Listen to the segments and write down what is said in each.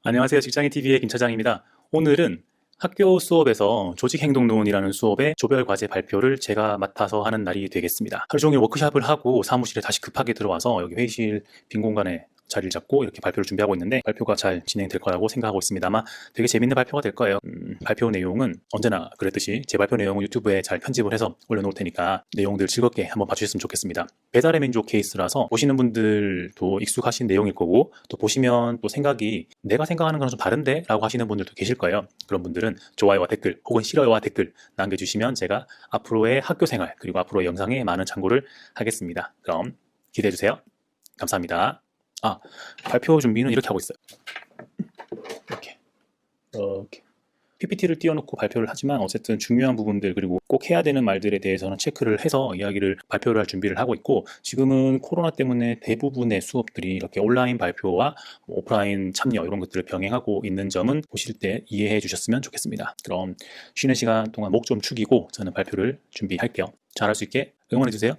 안녕하세요. 직장인TV의 김 차장입니다. 오늘은 학교 수업에서 조직행동론이라는 수업의 조별 과제 발표를 제가 맡아서 하는 날이 되겠습니다. 하루 종일 워크숍을 하고 사무실에 다시 급하게 들어와서 여기 회의실 빈 공간에 자리를 잡고 이렇게 발표를 준비하고 있는데 발표가 잘 진행될 거라고 생각하고 있습니다. 아마 되게 재밌는 발표가 될 거예요. 발표 내용은 언제나 그랬듯이 제 발표 내용은 유튜브에 잘 편집을 해서 올려놓을 테니까 내용들 즐겁게 한번 봐주셨으면 좋겠습니다. 배달의 민족 케이스라서 보시는 분들도 익숙하신 내용일 거고 또 보시면 또 생각이 내가 생각하는 거랑 좀 다른데? 라고 하시는 분들도 계실 거예요. 그런 분들은 좋아요와 댓글 혹은 싫어요와 댓글 남겨주시면 제가 앞으로의 학교생활 그리고 앞으로의 영상에 많은 참고를 하겠습니다. 그럼 기대해주세요. 감사합니다. 발표 준비는 이렇게 하고 있어요. 이렇게 PPT를 띄워놓고 발표를 하지만 어쨌든 중요한 부분들 그리고 꼭 해야 되는 말들에 대해서는 체크를 해서 발표를 할 준비를 하고 있고, 지금은 코로나 때문에 대부분의 수업들이 이렇게 온라인 발표와 오프라인 참여 이런 것들을 병행하고 있는 점은 보실 때 이해해 주셨으면 좋겠습니다. 그럼 쉬는 시간 동안 목 좀 축이고 저는 발표를 준비할게요. 잘할 수 있게 응원해 주세요.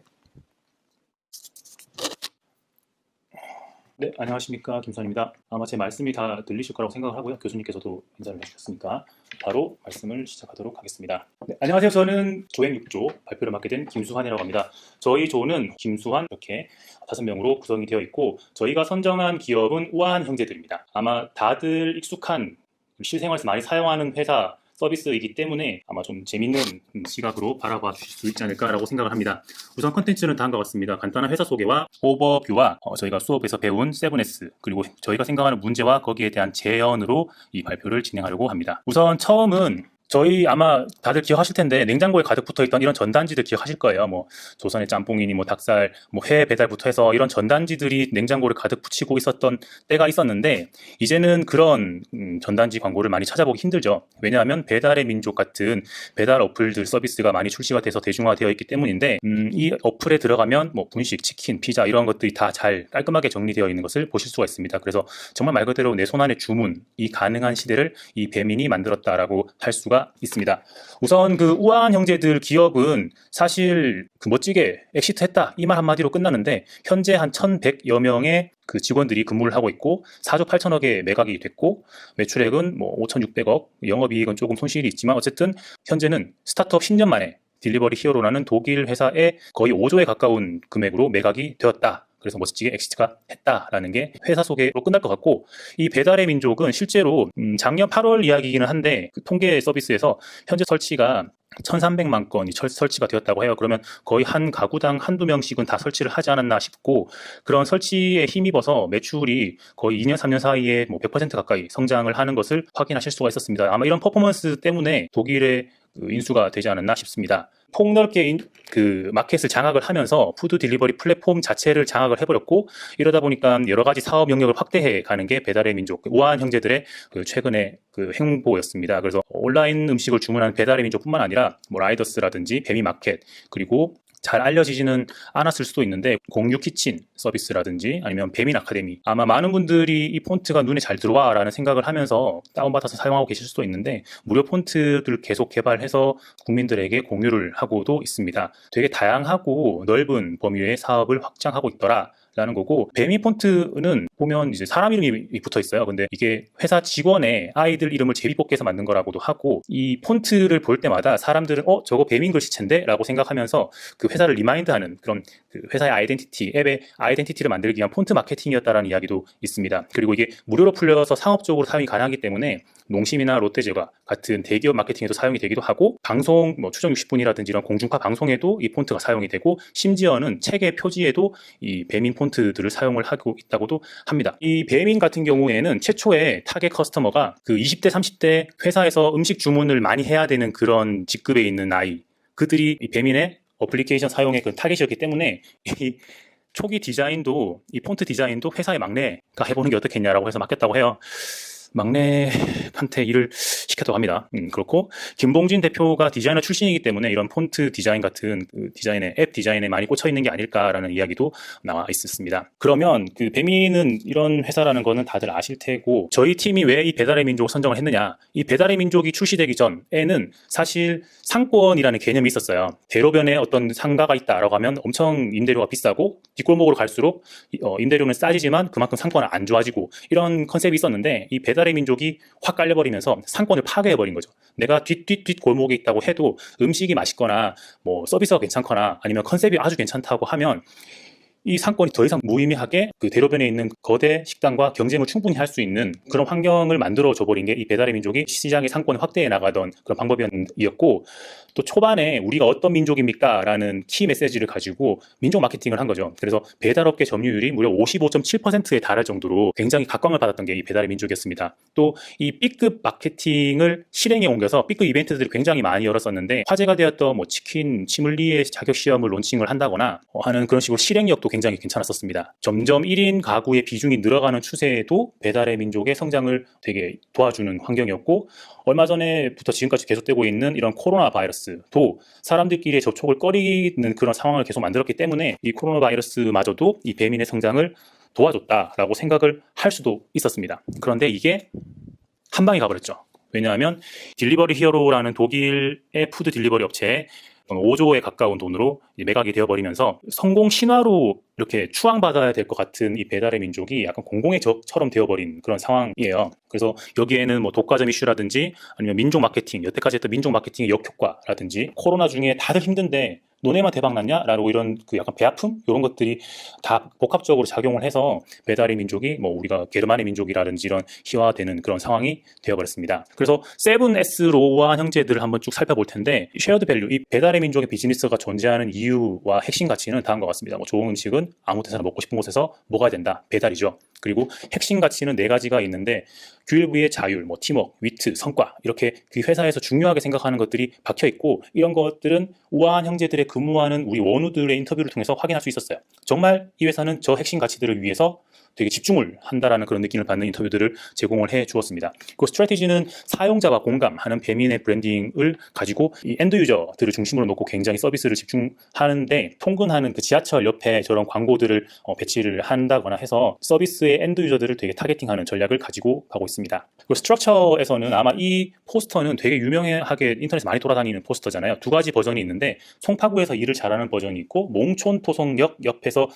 네, 안녕하십니까. 김선입니다. 아마 제 말씀이 다 들리실 거라고 생각을 하고요. 교수님께서도 인사를 해주셨으니까 바로 말씀을 시작하도록 하겠습니다. 네, 안녕하세요. 저는 조행 6조 발표를 맡게 된 김수환이라고 합니다. 저희 조는 김수환 이렇게 5명으로 구성이 되어 있고, 저희가 선정한 기업은 우아한 형제들입니다. 아마 다들 익숙한 실생활에서 많이 사용하는 회사 서비스이기 때문에 아마 좀 재밌는 시각으로 바라봐 주실 수 있지 않을까라고 생각을 합니다. 우선 컨텐츠는 다음과 같습니다. 간단한 회사 소개와 오버뷰와 저희가 수업에서 배운 7S 그리고 저희가 생각하는 문제와 거기에 대한 재현으로 이 발표를 진행하려고 합니다. 우선 처음은 저희 아마 다들 기억하실 텐데 냉장고에 가득 붙어있던 이런 전단지들 기억하실 거예요. 뭐 조선의 짬뽕이니 뭐 닭살, 뭐 회 배달부터 해서 이런 전단지들이 냉장고를 가득 붙이고 있었던 때가 있었는데, 이제는 그런 전단지 광고를 많이 찾아보기 힘들죠. 왜냐하면 배달의 민족 같은 배달 어플들 서비스가 많이 출시가 돼서 대중화되어 있기 때문인데, 이 어플에 들어가면 뭐 분식, 치킨, 피자 이런 것들이 다 잘 깔끔하게 정리되어 있는 것을 보실 수가 있습니다. 그래서 정말 말 그대로 내 손안의 주문이 가능한 시대를 이 배민이 만들었다라고 할 수가 있습니다. 우선 그 우아한 형제들 기업은 사실 그 멋지게 엑시트했다 이 말 한마디로 끝나는데, 현재 한 1100여 명의 그 직원들이 근무를 하고 있고 4조 8천억에 매각이 됐고 매출액은 뭐 5,600억, 영업이익은 조금 손실이 있지만 어쨌든 현재는 스타트업 10년 만에 딜리버리 히어로라는 독일 회사에 거의 5조에 가까운 금액으로 매각이 되었다. 그래서 멋지게 엑시트가 했다라는 게 회사 소개로 끝날 것 같고, 이 배달의 민족은 실제로 작년 8월 이야기이기는 한데 그 통계 서비스에서 현재 설치가 1,300만 건이 설치가 되었다고 해요. 그러면 거의 한 가구당 한두 명씩은 다 설치를 하지 않았나 싶고, 그런 설치에 힘입어서 매출이 거의 2년, 3년 사이에 뭐 100% 가까이 성장을 하는 것을 확인하실 수가 있었습니다. 아마 이런 퍼포먼스 때문에 독일의 인수가 되지 않았나 싶습니다. 폭넓게 그 마켓을 장악을 하면서 푸드 딜리버리 플랫폼 자체를 장악을 해버렸고, 이러다 보니까 여러 가지 사업 영역을 확대해 가는 게 배달의 민족, 우아한 형제들의 그 최근의 그 행보였습니다. 그래서 온라인 음식을 주문하는 배달의 민족뿐만 아니라 뭐 라이더스라든지 배미마켓, 그리고 잘 알려지지는 않았을 수도 있는데 공유 키친 서비스라든지 아니면 배민 아카데미, 아마 많은 분들이 이 폰트가 눈에 잘 들어와 라는 생각을 하면서 다운받아서 사용하고 계실 수도 있는데, 무료 폰트들 계속 개발해서 국민들에게 공유를 하고도 있습니다. 되게 다양하고 넓은 범위의 사업을 확장하고 있더라 라는 거고, 배미 폰트는 보면 이제 사람 이름이 붙어 있어요. 근데 이게 회사 직원의 아이들 이름을 제비 뽑기해서 만든 거라고도 하고, 이 폰트를 볼 때마다 사람들은 저거 배민 글씨체인데? 라고 생각하면서 그 회사를 리마인드하는 그런 그 회사의 아이덴티티, 앱의 아이덴티티를 만들기 위한 폰트 마케팅이었다라는 이야기도 있습니다. 그리고 이게 무료로 풀려서 상업적으로 사용이 가능하기 때문에 농심이나 롯데제과 같은 대기업 마케팅에도 사용이 되기도 하고, 방송 뭐 추정 60분이라든지 이런 공중파 방송에도 이 폰트가 사용이 되고, 심지어는 책의 표지에도 이 배민 폰트들을 사용을 하고 있다고도 합니다. 이 배민 같은 경우에는 최초의 타겟 커스터머가 그 20대 30대 회사에서 음식 주문을 많이 해야 되는 그런 직급에 있는 아이, 그들이 이 배민의 어플리케이션 사용의 그 타겟이었기 때문에 이 초기 디자인도, 이 폰트 디자인도 회사의 막내가 해보는 게 어떻겠냐라고 해서 맡겼다고 해요. 막내한테 일을 시켰다고 합니다. 그렇고 김봉진 대표가 디자이너 출신이기 때문에 이런 폰트 디자인 같은 그 디자인에, 앱 디자인에 많이 꽂혀 있는 게 아닐까라는 이야기도 나와 있었습니다. 그러면 그 배민은 이런 회사라는 거는 다들 아실 테고, 저희 팀이 왜 이 배달의 민족을 선정을 했느냐, 이 배달의 민족이 출시되기 전에는 사실 상권이라는 개념이 있었어요. 대로변에 어떤 상가가 있다라고 하면 엄청 임대료가 비싸고, 뒷골목으로 갈수록 임대료는 싸지지만 그만큼 상권은 안 좋아지고, 이런 컨셉이 있었는데, 이 배달 배달의 민족이 확 깔려버리면서 상권을 파괴해버린 거죠. 내가 뒷 골목에 있다고 해도 음식이 맛있거나 뭐 서비스가 괜찮거나 아니면 컨셉이 아주 괜찮다고 하면 이 상권이 더 이상 무의미하게 그 대로변에 있는 거대 식당과 경쟁을 충분히 할 수 있는 그런 환경을 만들어줘 버린 게 이 배달의 민족이 시장의 상권을 확대해 나가던 그런 방법이었고, 또 초반에 우리가 어떤 민족입니까? 라는 키 메시지를 가지고 민족 마케팅을 한 거죠. 그래서 배달업계 점유율이 무려 55.7%에 달할 정도로 굉장히 각광을 받았던 게 이 배달의 민족이었습니다. 또 이 B급 마케팅을 실행에 옮겨서 B급 이벤트들이 굉장히 많이 열었었는데, 화제가 되었던 뭐 치킨 치믈리에 자격 시험을 론칭을 한다거나 하는 그런 식으로 실행력도 굉장히 괜찮았었습니다. 점점 1인 가구의 비중이 늘어가는 추세에도 배달의 민족의 성장을 되게 도와주는 환경이었고, 얼마 전에부터 지금까지 계속되고 있는 이런 코로나 바이러스도 사람들끼리의 접촉을 꺼리는 그런 상황을 계속 만들었기 때문에 이 코로나 바이러스마저도 이 배민의 성장을 도와줬다라고 생각을 할 수도 있었습니다. 그런데 이게 한 방에 가버렸죠. 왜냐하면 딜리버리 히어로라는 독일의 푸드 딜리버리 업체에 5조에 가까운 돈으로 매각이 되어버리면서 성공 신화로 이렇게 추앙받아야 될 것 같은 이 배달의 민족이 약간 공공의 적처럼 되어버린 그런 상황이에요. 그래서 여기에는 뭐 독과점 이슈라든지 아니면 민족 마케팅, 여태까지 했던 민족 마케팅의 역효과라든지, 코로나 중에 다들 힘든데 너네만 대박 났냐? 라고 이런 그 약간 배아픔? 이런 것들이 다 복합적으로 작용을 해서 배달의 민족이 뭐 우리가 게르만의 민족이라든지 이런 희화되는 그런 상황이 되어버렸습니다. 그래서 7S로와 형제들을 한번 쭉 살펴볼 텐데, 쉐어드 밸류, 이 배달의 민족의 비즈니스가 존재하는 이유와 핵심 가치는 다음과 같습니다. 뭐 좋은 음식은 아무 데서나 먹고 싶은 곳에서 먹어야 된다. 배달이죠. 그리고 핵심 가치는 4가지가 있는데, 규율부의 자율, 뭐 팀워크, 위트, 성과, 이렇게 그 회사에서 중요하게 생각하는 것들이 박혀 있고, 이런 것들은 우아한 형제들의 근무하는 우리 원우들의 인터뷰를 통해서 확인할 수 있었어요. 정말 이 회사는 저 핵심 가치들을 위해서 되게 집중을 한다라는 그런 느낌을 받는 인터뷰들을 제공을 해 주었습니다. 그 스트래티지는 사용자와 공감하는 배민의 브랜딩을 가지고 이 엔드 유저들을 중심으로 놓고 굉장히 서비스를 집중하는데, 통근하는 그 지하철 옆에 저런 광고들을 배치를 한다거나 해서 서비스의 엔드 유저들을 되게 타겟팅하는 전략을 가지고 가고 있습니다. 그리고 스트럭처에서는 아마 이 포스터는 되게 유명하게 인터넷에 많이 돌아다니는 포스터잖아요. 2가지 버전이 있는데, 송파구에서 일을 잘하는 버전이 있고 몽촌 토송역 옆에서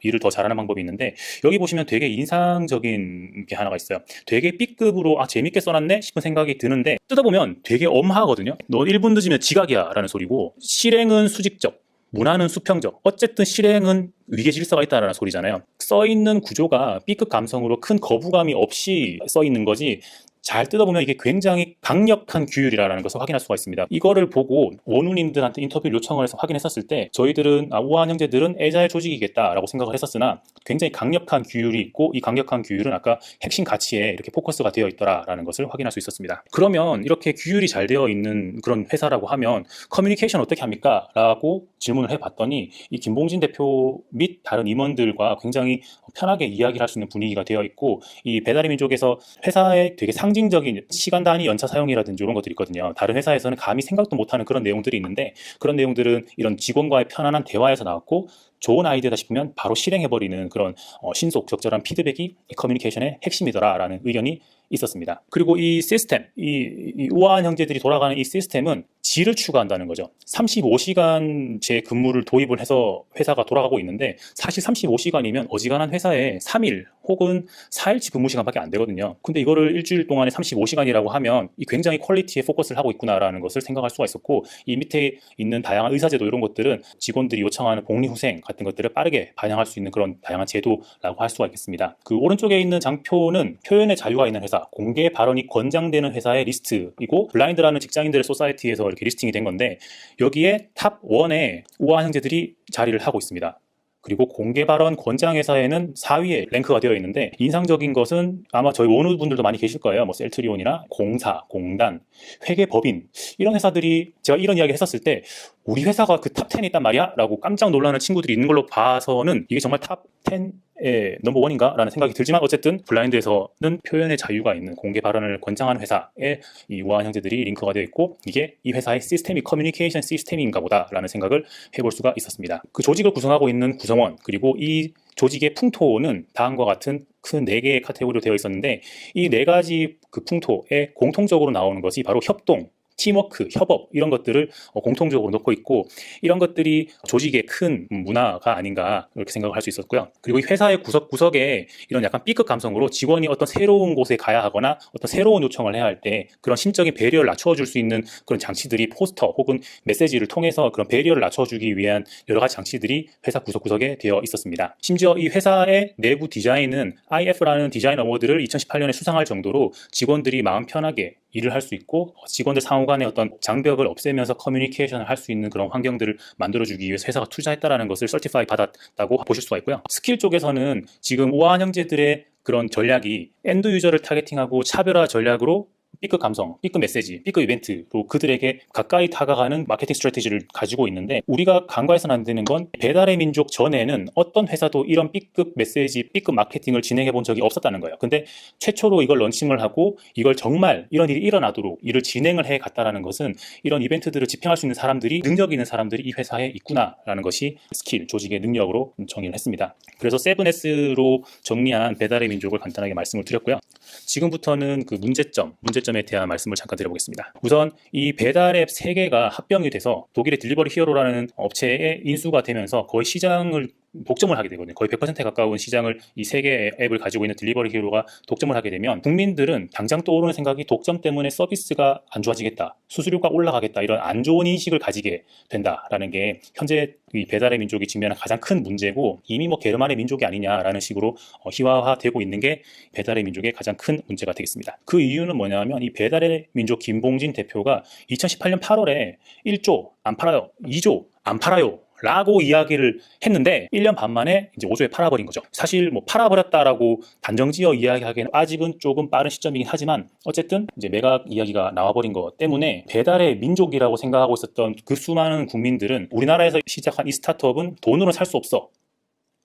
일을 더 잘하는 방법이 있는데, 여기 보시면 되게 인상적인 게 하나가 있어요. 되게 B급으로 재밌게 써놨네 싶은 생각이 드는데, 뜯어보면 되게 엄하거든요. 너 1분 늦으면 지각이야 라는 소리고, 실행은 수직적, 문화는 수평적, 어쨌든 실행은 위계 질서가 있다는 소리잖아요. 써있는 구조가 B급 감성으로 큰 거부감이 없이 써있는 거지, 잘 뜯어보면 이게 굉장히 강력한 규율이라는 것을 확인할 수가 있습니다. 이거를 보고 원우님들한테 인터뷰를 요청을 해서 확인했었을 때, 저희들은 우아한 형제들은 애자일 조직이겠다라고 생각을 했었으나 굉장히 강력한 규율이 있고, 이 강력한 규율은 아까 핵심 가치에 이렇게 포커스가 되어 있더라라는 것을 확인할 수 있었습니다. 그러면 이렇게 규율이 잘 되어 있는 그런 회사라고 하면 커뮤니케이션 어떻게 합니까? 라고 질문을 해봤더니, 이 김봉진 대표 및 다른 임원들과 굉장히 편하게 이야기를 할 수 있는 분위기가 되어 있고, 이 배달의 민족에서 회사의 되게 상징적인 시간 단위 연차 사용이라든지 이런 것들이 있거든요. 다른 회사에서는 감히 생각도 못하는 그런 내용들이 있는데, 그런 내용들은 이런 직원과의 편안한 대화에서 나왔고, 좋은 아이디어다 싶으면 바로 실행해버리는 그런 신속 적절한 피드백이 이 커뮤니케이션의 핵심이더라라는 의견이 있었습니다. 그리고 이 시스템, 이 우아한 형제들이 돌아가는 이 시스템은 질을 추구한다는 거죠. 35시간제 근무를 도입을 해서 회사가 돌아가고 있는데, 사실 35시간이면 어지간한 회사에 3일 혹은 4일치 근무 시간밖에 안 되거든요. 근데 이거를 일주일 동안에 35시간이라고 하면 이 굉장히 퀄리티에 포커스를 하고 있구나라는 것을 생각할 수가 있었고, 이 밑에 있는 다양한 의사제도 이런 것들은 직원들이 요청하는 복리후생 같은 것들을 빠르게 반영할 수 있는 그런 다양한 제도라고 할 수가 있겠습니다. 그 오른쪽에 있는 장표는 표현의 자유가 있는 회사, 공개 발언이 권장되는 회사의 리스트이고, 블라인드라는 직장인들의 소사이티에서 이렇게 리스팅이 된 건데, 여기에 탑 1에 우아한 형제들이 자리를 하고 있습니다. 그리고 공개 발언 권장 회사에는 4위에 랭크가 되어 있는데, 인상적인 것은 아마 저희 원우분들도 많이 계실 거예요. 뭐 셀트리온이나 공사, 공단, 회계법인, 이런 회사들이 제가 이런 이야기 했었을 때 우리 회사가 그 탑 10에 있단 말이야? 라고 깜짝 놀라는 친구들이 있는 걸로 봐서는 이게 정말 탑 10의 넘버 원인가? 라는 생각이 들지만, 어쨌든 블라인드에서는 표현의 자유가 있는 공개 발언을 권장하는 회사에 이 우아한 형제들이 링크가 되어 있고, 이게 이 회사의 시스템이 커뮤니케이션 시스템인가 보다 라는 생각을 해볼 수가 있었습니다. 그 조직을 구성하고 있는 구성원, 그리고 이 조직의 풍토는 다음과 같은 큰 4개의 카테고리로 되어 있었는데, 이 4가지 그 풍토에 공통적으로 나오는 것이 바로 협동, 팀워크, 협업 이런 것들을 공통적으로 놓고 있고 이런 것들이 조직의 큰 문화가 아닌가 이렇게 생각을 할 수 있었고요. 그리고 이 회사의 구석구석에 이런 약간 B급 감성으로 직원이 어떤 새로운 곳에 가야 하거나 어떤 새로운 요청을 해야 할 때 그런 심적인 배려를 낮춰줄 수 있는 그런 장치들이 포스터 혹은 메시지를 통해서 그런 배려를 낮춰주기 위한 여러 가지 장치들이 회사 구석구석에 되어 있었습니다. 심지어 이 회사의 내부 디자인은 IF라는 디자인 어워드를 2018년에 수상할 정도로 직원들이 마음 편하게 일을 할 수 있고 직원들 상호 간의 어떤 장벽을 없애면서 커뮤니케이션을 할 수 있는 그런 환경들을 만들어주기 위해서 회사가 투자했다는 것을 서티파이 받았다고 보실 수가 있고요. 스킬 쪽에서는 지금 우아한 형제들의 그런 전략이 엔드 유저를 타겟팅하고 차별화 전략으로 B급 감성, B급 메시지, B급 이벤트로 그들에게 가까이 다가가는 마케팅 스트래티지를 가지고 있는데 우리가 간과해서는 안 되는 건 배달의 민족 전에는 어떤 회사도 이런 B급 메시지, B급 마케팅을 진행해 본 적이 없었다는 거예요. 근데 최초로 이걸 런칭을 하고 이걸 정말 이런 일이 일어나도록 일을 진행을 해 갔다라는 것은 이런 이벤트들을 집행할 수 있는 사람들이 능력 있는 사람들이 이 회사에 있구나라는 것이 스킬, 조직의 능력으로 정의를 했습니다. 그래서 7S로 정리한 배달의 민족을 간단하게 말씀을 드렸고요. 지금부터는 그 문제점에 대한 말씀을 잠깐 드려보겠습니다. 우선 이 배달앱 3개가 합병이 돼서 독일의 딜리버리 히어로라는 업체에 인수가 되면서 거의 시장을 독점을 하게 되거든요. 거의 100%에 가까운 시장을 이 3개의 앱을 가지고 있는 딜리버리 히어로가 독점을 하게 되면 국민들은 당장 떠오르는 생각이 독점 때문에 서비스가 안 좋아지겠다, 수수료가 올라가겠다 이런 안 좋은 인식을 가지게 된다라는 게 현재 이 배달의 민족이 직면한 가장 큰 문제고 이미 뭐 게르만의 민족이 아니냐라는 식으로 희화화되고 있는 게 배달의 민족의 가장 큰 문제가 되겠습니다. 그 이유는 뭐냐면 이 배달의 민족 김봉진 대표가 2018년 8월에 1조 안 팔아요, 2조 안 팔아요 라고 이야기를 했는데 1년 반 만에 이제 5조에 팔아버린 거죠. 사실 뭐 팔아버렸다라고 단정지어 이야기하기에는 아직은 조금 빠른 시점이긴 하지만 어쨌든 이제 매각 이야기가 나와버린 것 때문에 배달의 민족이라고 생각하고 있었던 그 수많은 국민들은 우리나라에서 시작한 이 스타트업은 돈으로 살 수 없어,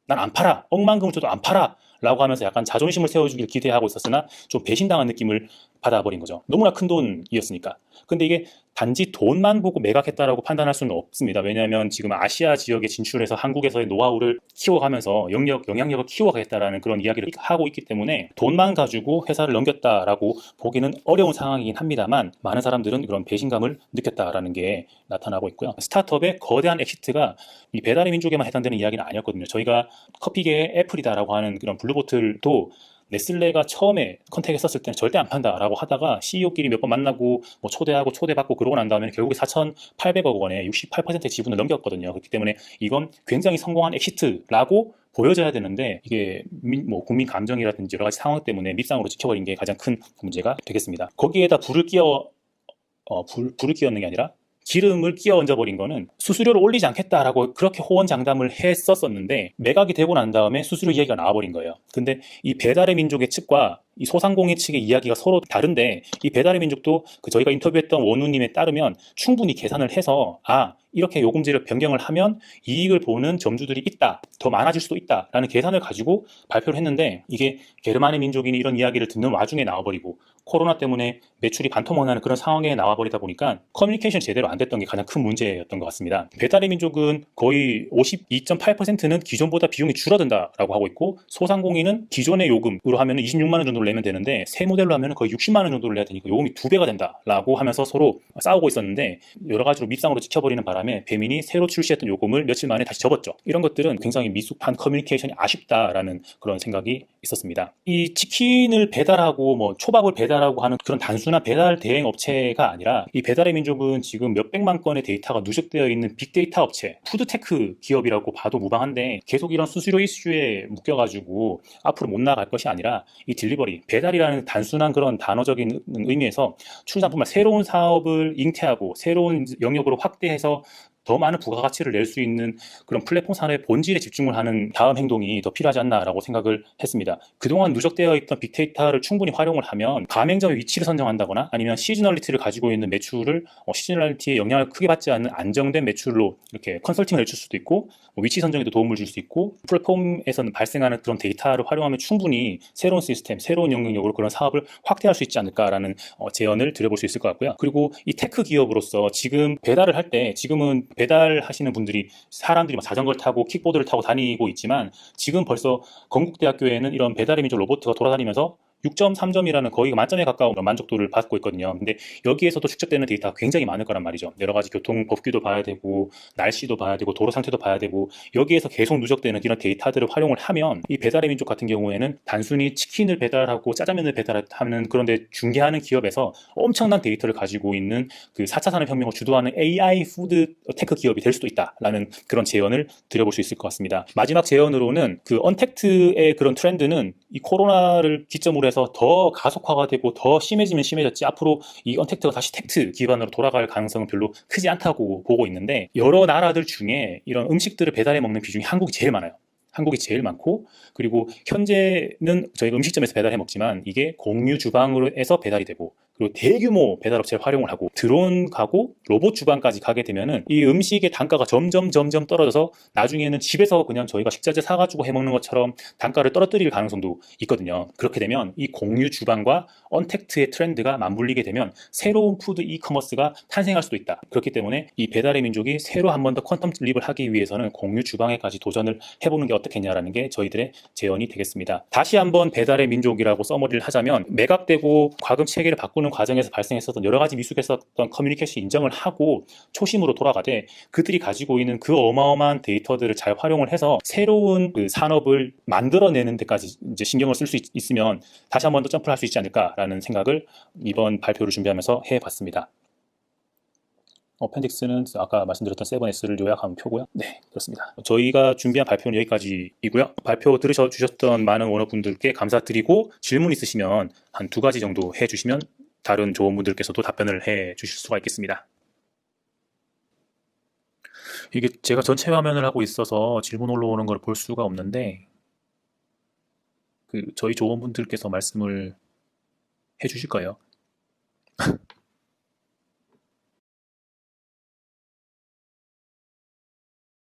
난 안 팔아, 억만금을 줘도 안 팔아 라고 하면서 약간 자존심을 세워주길 기대하고 있었으나 좀 배신당한 느낌을 받아버린 거죠. 너무나 큰 돈이었으니까. 근데 이게 단지 돈만 보고 매각했다라고 판단할 수는 없습니다. 왜냐하면 지금 아시아 지역에 진출해서 한국에서의 노하우를 키워가면서 영향력을 키워가겠다라는 그런 이야기를 하고 있기 때문에 돈만 가지고 회사를 넘겼다라고 보기는 어려운 상황이긴 합니다만 많은 사람들은 그런 배신감을 느꼈다라는 게 나타나고 있고요. 스타트업의 거대한 엑시트가 이 배달의 민족에만 해당되는 이야기는 아니었거든요. 저희가 커피계의 애플이다라고 하는 그런 블루보틀도 네슬레가 처음에 컨택 했었을 때는 절대 안 판다라고 하다가 CEO끼리 몇 번 만나고 뭐 초대하고 초대받고 그러고 난 다음에 결국에 4,800억 원의 68%의 지분을 넘겼거든요. 그렇기 때문에 이건 굉장히 성공한 엑시트라고 보여져야 되는데 이게 뭐 국민 감정이라든지 여러 가지 상황 때문에 밉상으로 찍혀버린 게 가장 큰 문제가 되겠습니다. 거기에다 불을 끼얹는 게 아니라 기름을 끼워 얹어버린 거는 수수료를 올리지 않겠다라고 그렇게 호언장담을 했었는데 매각이 되고 난 다음에 수수료 이야기가 나와버린 거예요. 근데 이 배달의 민족의 측과 이 소상공인 측의 이야기가 서로 다른데 이 배달의 민족도 저희가 인터뷰했던 원우님에 따르면 충분히 계산을 해서 이렇게 요금제를 변경을 하면 이익을 보는 점주들이 있다, 더 많아질 수도 있다 라는 계산을 가지고 발표를 했는데 이게 게르만의 민족인이 이런 이야기를 듣는 와중에 나와버리고 코로나 때문에 매출이 반토막나는 그런 상황에 나와버리다 보니까 커뮤니케이션이 제대로 안 됐던 게 가장 큰 문제였던 것 같습니다. 배달의 민족은 거의 52.8%는 기존보다 비용이 줄어든다라고 하고 있고 소상공인은 기존의 요금으로 하면 26만 원 정도를 내면 되는데 새 모델로 하면 거의 60만 원 정도를 내야 되니까 요금이 2배가 된다라고 하면서 서로 싸우고 있었는데 여러 가지로 밉상으로 찍혀버리는 바람에 배민이 새로 출시했던 요금을 며칠 만에 다시 접었죠. 이런 것들은 굉장히 미숙한 커뮤니케이션이 아쉽다라는 그런 생각이 있었습니다. 이 치킨을 배달하고 뭐 초밥을 배달하고 하는 그런 단순한 배달 대행 업체가 아니라 이 배달의 민족은 지금 몇백만 건의 데이터가 누적되어 있는 빅데이터 업체, 푸드테크 기업이라고 봐도 무방한데 계속 이런 수수료 이슈에 묶여가지고 앞으로 못 나갈 것이 아니라 이 딜리버리, 배달이라는 단순한 그런 단어적인 의미에서 출산뿐만 새로운 사업을 잉태하고 새로운 영역으로 확대해서 더 많은 부가가치를 낼 수 있는 그런 플랫폼 산업의 본질에 집중을 하는 다음 행동이 더 필요하지 않나라고 생각을 했습니다. 그동안 누적되어 있던 빅데이터를 충분히 활용을 하면 가맹점의 위치를 선정한다거나 아니면 시즈널리티를 가지고 있는 매출을 시즈널리티에 영향을 크게 받지 않는 안정된 매출로 이렇게 컨설팅을 해줄 수도 있고 위치 선정에도 도움을 줄 수 있고 플랫폼에서는 발생하는 그런 데이터를 활용하면 충분히 새로운 시스템, 새로운 영역으로 그런 사업을 확대할 수 있지 않을까라는 제언을 드려볼 수 있을 것 같고요. 그리고 이 테크 기업으로서 지금 배달을 할 때 지금은 배달하시는 분들이 사람들이 막 자전거를 타고 킥보드를 타고 다니고 있지만 지금 벌써 건국대학교에는 이런 배달의 민족 로봇가 돌아다니면서 6.3점이라는 거의 만점에 가까운 만족도를 받고 있거든요. 근데 여기에서도 축적되는 데이터가 굉장히 많을 거란 말이죠. 여러 가지 교통 법규도 봐야 되고, 날씨도 봐야 되고, 도로 상태도 봐야 되고, 여기에서 계속 누적되는 이런 데이터들을 활용을 하면 이 배달의 민족 같은 경우에는 단순히 치킨을 배달하고 짜장면을 배달하는 그런데 중개하는 기업에서 엄청난 데이터를 가지고 있는 그 4차 산업혁명을 주도하는 AI 푸드 테크 기업이 될 수도 있다라는 그런 제언을 드려볼 수 있을 것 같습니다. 마지막 제언으로는 그 언택트의 그런 트렌드는 이 코로나를 기점으로 해서 더 가속화가 되고 더 심해지면 심해졌지 앞으로 이 언택트가 다시 텍트 기반으로 돌아갈 가능성은 별로 크지 않다고 보고 있는데 여러 나라들 중에 이런 음식들을 배달해 먹는 비중이 한국이 제일 많아요. 한국이 제일 많고 그리고 현재는 저희가 음식점에서 배달해 먹지만 이게 공유 주방으로 해서 배달이 되고 그리고 대규모 배달업체를 활용을 하고 드론 가고 로봇 주방까지 가게 되면은 이 음식의 단가가 점점 떨어져서 나중에는 집에서 그냥 저희가 식자재 사가지고 해먹는 것처럼 단가를 떨어뜨릴 가능성도 있거든요. 그렇게 되면 이 공유 주방과 언택트의 트렌드가 맞물리게 되면 새로운 푸드 이커머스가 탄생할 수도 있다. 그렇기 때문에 이 배달의 민족이 새로 한 번 더 퀀텀 립을 하기 위해서는 공유 주방에까지 도전을 해보는 게 어떻겠냐라는 게 저희들의 제언이 되겠습니다. 다시 한번 배달의 민족이라고 써머리를 하자면 매각되고 과금 체계를 바꾸는 과정에서 발생했었던 여러 가지 미숙했었던 커뮤니케이션 인정을 하고 초심으로 돌아가되 그들이 가지고 있는 그 어마어마한 데이터들을 잘 활용을 해서 새로운 그 산업을 만들어내는 데까지 이제 신경을 쓸 수 있으면 다시 한번 더 점프를 할 수 있지 않을까라는 생각을 이번 발표를 준비하면서 해봤습니다. 어펜딕스는 아까 말씀드렸던 7S를 요약한 표고요. 네, 그렇습니다. 저희가 준비한 발표는 여기까지이고요. 발표 들으셔주셨던 많은 원어분들께 감사드리고 질문 있으시면 한 2가지 정도 해주시면 다른 조원분들께서도 답변을 해주실 수가 있겠습니다. 이게 제가 전체 화면을 하고 있어서 질문 올라오는 걸 볼 수가 없는데 그 저희 조원분들께서 말씀을 해주실 거예요.